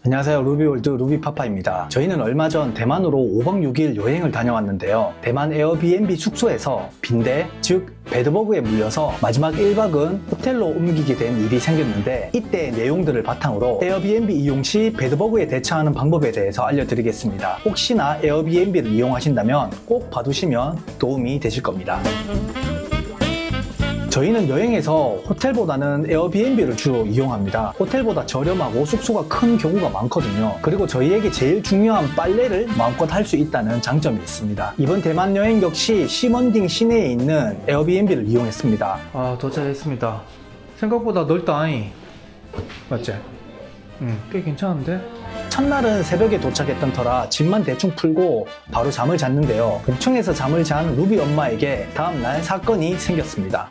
안녕하세요. 루비월드 루비파파입니다. 저희는 얼마 전 대만으로 5박 6일 여행을 다녀왔는데요. 대만 에어비앤비 숙소에서 빈대, 즉 배드버그에 물려서 마지막 1박은 호텔로 옮기게 된 일이 생겼는데, 이때 내용들을 바탕으로 에어비앤비 이용 시 배드버그에 대처하는 방법에 대해서 알려드리겠습니다. 혹시나 에어비앤비를 이용하신다면 꼭 봐두시면 도움이 되실 겁니다. 저희는 여행에서 호텔보다는 에어비앤비를 주로 이용합니다. 호텔보다 저렴하고 숙소가 큰 경우가 많거든요. 그리고 저희에게 제일 중요한 빨래를 마음껏 할 수 있다는 장점이 있습니다. 이번 대만 여행 역시 시먼딩 시내에 있는 에어비앤비를 이용했습니다. 도착했습니다. 생각보다 넓다잉. 맞지? 꽤 괜찮은데? 첫날은 새벽에 도착했던 터라 짐만 대충 풀고 바로 잠을 잤는데요. 복층에서 잠을 잔 루비 엄마에게 다음날 사건이 생겼습니다.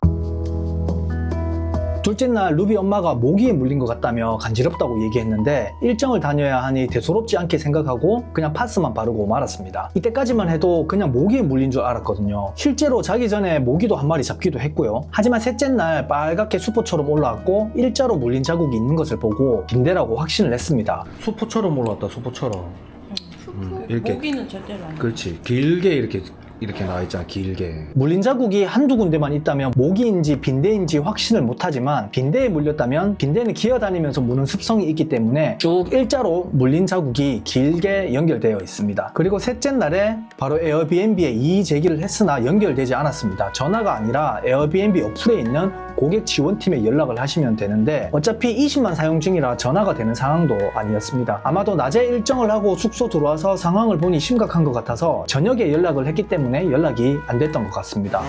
둘째 날 루비 엄마가 모기에 물린 것 같다며 간지럽다고 얘기했는데, 일정을 다녀야 하니 대수롭지 않게 생각하고 그냥 파스만 바르고 말았습니다. 이때까지만 해도 그냥 모기에 물린 줄 알았거든요. 실제로 자기 전에 모기도 한 마리 잡기도 했고요. 하지만 셋째 날 빨갛게 수포처럼 올라왔고 일자로 물린 자국이 있는 것을 보고 빈대라고 확신을 했습니다. 수포처럼 올라왔다. 수포처럼. 이렇게. 모기는 절대로 안 돼. 그렇지. 길게 이렇게 나와있잖아. 길게. 물린 자국이 한두 군데만 있다면 모기인지 빈대인지 확신을 못하지만, 빈대에 물렸다면 빈대는 기어다니면서 무는 습성이 있기 때문에 쭉 일자로 물린 자국이 길게 연결되어 있습니다. 그리고 셋째 날에 바로 에어비앤비에 이의 제기를 했으나 연결되지 않았습니다. 전화가 아니라 에어비앤비 어플에 있는 고객 지원팀에 연락을 하시면 되는데, 어차피 20만 사용 중이라 전화가 되는 상황도 아니었습니다. 아마도 낮에 일정을 하고 숙소 들어와서 상황을 보니 심각한 것 같아서 저녁에 연락을 했기 때문에 연락이 안 됐던 것 같습니다.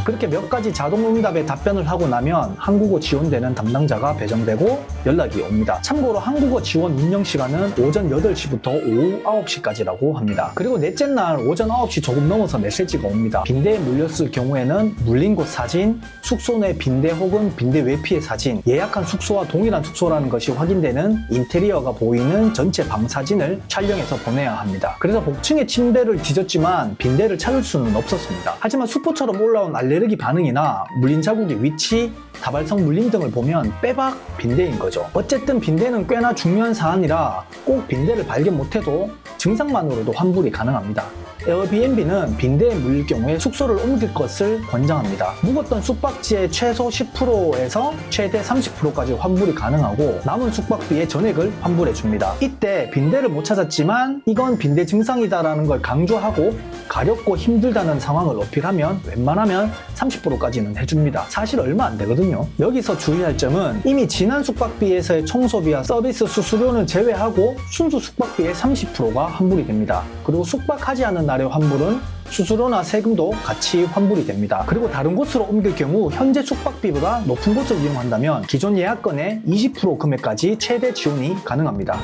그렇게 몇 가지 자동 응답에 답변을 하고 나면 한국어 지원되는 담당자가 배정되고 연락이 옵니다. 참고로 한국어 지원 운영 시간은 오전 8시부터 오후 9시까지라고 합니다. 그리고 넷째 날 오전 9시 조금 넘어서 메시지가 옵니다. 빈대에 물렸을 경우에는 물린 곳 사진, 숙소 내 빈대 혹은 빈대 외피의 사진, 예약한 숙소와 동일한 숙소라는 것이 확인되는 인테리어가 보이는 전체 방 사진을 촬영해서 보내야 합니다. 그래서 복층에 침대를 뒤졌지만 빈대를 찾을 수는 없었습니다. 하지만 수포처럼 올라온 알레르기 반응이나 물린 자국의 위치, 다발성 물림 등을 보면 빼박 빈대인 거죠. 어쨌든 빈대는 꽤나 중요한 사안이라 꼭 빈대를 발견 못해도 증상만으로도 환불이 가능합니다. 에어비앤비는 빈대에 물릴 경우에 숙소를 옮길 것을 권장합니다. 묵었던 숙박지의 최소 10%에서 최대 30%까지 환불이 가능하고, 남은 숙박비의 전액을 환불해 줍니다. 이때 빈대를 못 찾았지만 이건 빈대 증상이다라는 걸 강조하고 가렵고 힘들다는 상황을 어필하면 웬만하면 30%까지는 해줍니다. 사실 얼마 안 되거든요. 여기서 주의할 점은 이미 지난 숙박비에서의 청소비와 서비스 수수료는 제외하고 순수 숙박비의 30%가 환불이 됩니다. 그리고 숙박하지 않은 날의 환불은 수수료나 세금도 같이 환불이 됩니다. 그리고 다른 곳으로 옮길 경우 현재 숙박비보다 높은 곳을 이용한다면 기존 예약건의 20% 금액까지 최대 지원이 가능합니다.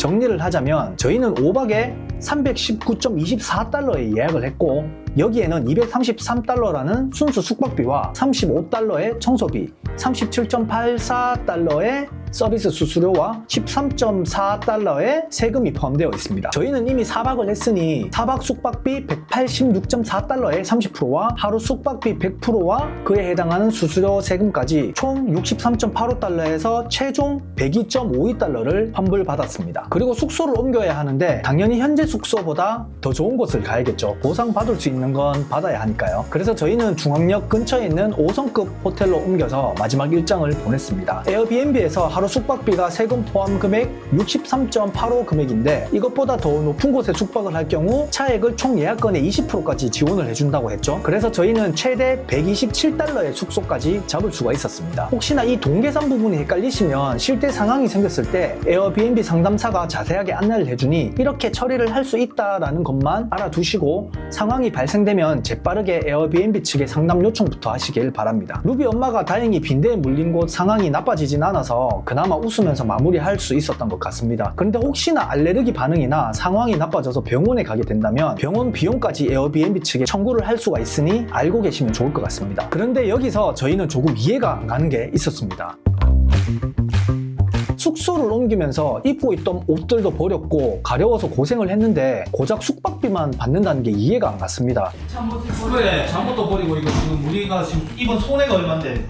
정리를 하자면 저희는 5박에 319.24달러에 예약을 했고, 여기에는 233달러라는 순수 숙박비와 35달러의 청소비, 37.84달러의 서비스 수수료와 13.4달러의 세금이 포함되어 있습니다. 저희는 이미 4박을 했으니 4박 숙박비 186.4달러의 30%와 하루 숙박비 100%와 그에 해당하는 수수료 세금까지 총 63.85달러에서 최종 102.52달러를 환불받았습니다. 그리고 숙소를 옮겨야 하는데 당연히 현재 숙소보다 더 좋은 곳을 가야겠죠. 보상받을 수 있는 건 받아야 하니까요. 그래서 저희는 중앙역 근처에 있는 5성급 호텔로 옮겨서 마지막 일정을 보냈습니다. 에어비앤비에서 하루 숙박비가 세금 포함 금액 63.85 금액인데, 이것보다 더 높은 곳에 숙박을 할 경우 차액을 총 예약건의 20%까지 지원을 해준다고 했죠. 그래서 저희는 최대 127달러의 숙소까지 잡을 수가 있었습니다. 혹시나 이 동계산 부분이 헷갈리시면 실제 상황이 생겼을 때 에어비앤비 상담사가 자세하게 안내를 해주니 이렇게 처리를 할 수 있다라는 것만 알아두시고, 상황이 발생되면 재빠르게 에어비앤비 측에 상담 요청부터 하시길 바랍니다. 루비 엄마가 다행히 빈대에 물린 곳 상황이 나빠지진 않아서 그나마 웃으면서 마무리할 수 있었던 것 같습니다. 그런데 혹시나 알레르기 반응이나 상황이 나빠져서 병원에 가게 된다면 병원 비용까지 에어비앤비 측에 청구를 할 수가 있으니 알고 계시면 좋을 것 같습니다. 그런데 여기서 저희는 조금 이해가 안 가는 게 있었습니다. 숙소를 옮기면서 입고 있던 옷들도 버렸고 가려워서 고생을 했는데 고작 숙박비만 받는다는 게 이해가 안 갔습니다. 그래, 잠옷도 버리고 이거 지금 우리가 지금 입은 손해가 얼만데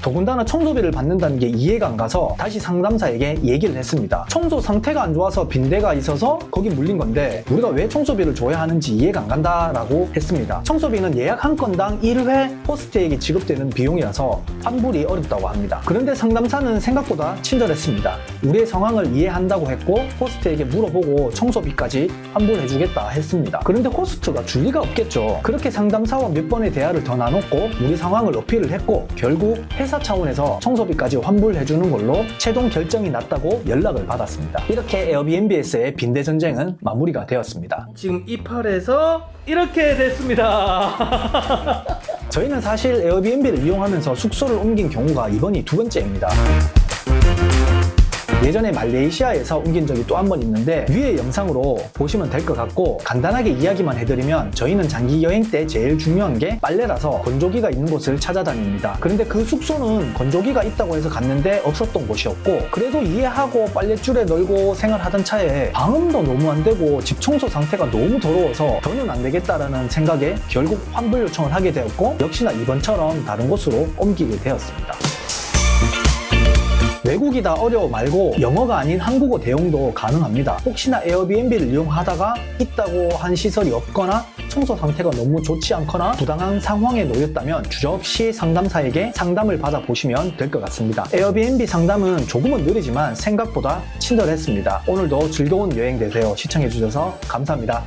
더군다나 청소비를 받는다는 게 이해가 안 가서 다시 상담사에게 얘기를 했습니다. 청소 상태가 안 좋아서 빈대가 있어서 거기 물린 건데 우리가 왜 청소비를 줘야 하는지 이해가 안 간다라고 했습니다. 청소비는 예약 한 건당 1회 호스트에게 지급되는 비용이라서 환불이 어렵다고 합니다. 그런데 상담사는 생각보다 친절했습니다. 우리의 상황을 이해한다고 했고 호스트에게 물어보고 청소비까지 환불해주겠다 했습니다. 그런데 호스트가 줄 리가 없겠죠. 그렇게 상담사와 몇 번의 대화를 더 나눴고 우리 상황을 어필을 했고 결국 회사 차원에서 청소비까지 환불해주는 걸로 최종 결정이 났다고 연락을 받았습니다. 이렇게 에어비앤비에서의 빈대 전쟁은 마무리가 되었습니다. 지금 이팔에서 이렇게 됐습니다. 저희는 사실 에어비앤비를 이용하면서 숙소를 옮긴 경우가 이번이 두 번째입니다. 예전에 말레이시아에서 옮긴 적이 또 한 번 있는데 위에 영상으로 보시면 될 것 같고 간단하게 이야기만 해드리면 저희는 장기 여행 때 제일 중요한 게 빨래라서 건조기가 있는 곳을 찾아다닙니다. 그런데 그 숙소는 건조기가 있다고 해서 갔는데 없었던 곳이었고 그래도 이해하고 빨랫줄에 널고 생활하던 차에 방음도 너무 안 되고 집 청소 상태가 너무 더러워서 더는 안 되겠다라는 생각에 결국 환불 요청을 하게 되었고 역시나 이번처럼 다른 곳으로 옮기게 되었습니다. 외국이다 어려워 말고 영어가 아닌 한국어 대용도 가능합니다. 혹시나 에어비앤비를 이용하다가 있다고 한 시설이 없거나 청소 상태가 너무 좋지 않거나 부당한 상황에 놓였다면 주저없이 상담사에게 상담을 받아보시면 될 것 같습니다. 에어비앤비 상담은 조금은 느리지만 생각보다 친절했습니다. 오늘도 즐거운 여행 되세요. 시청해주셔서 감사합니다.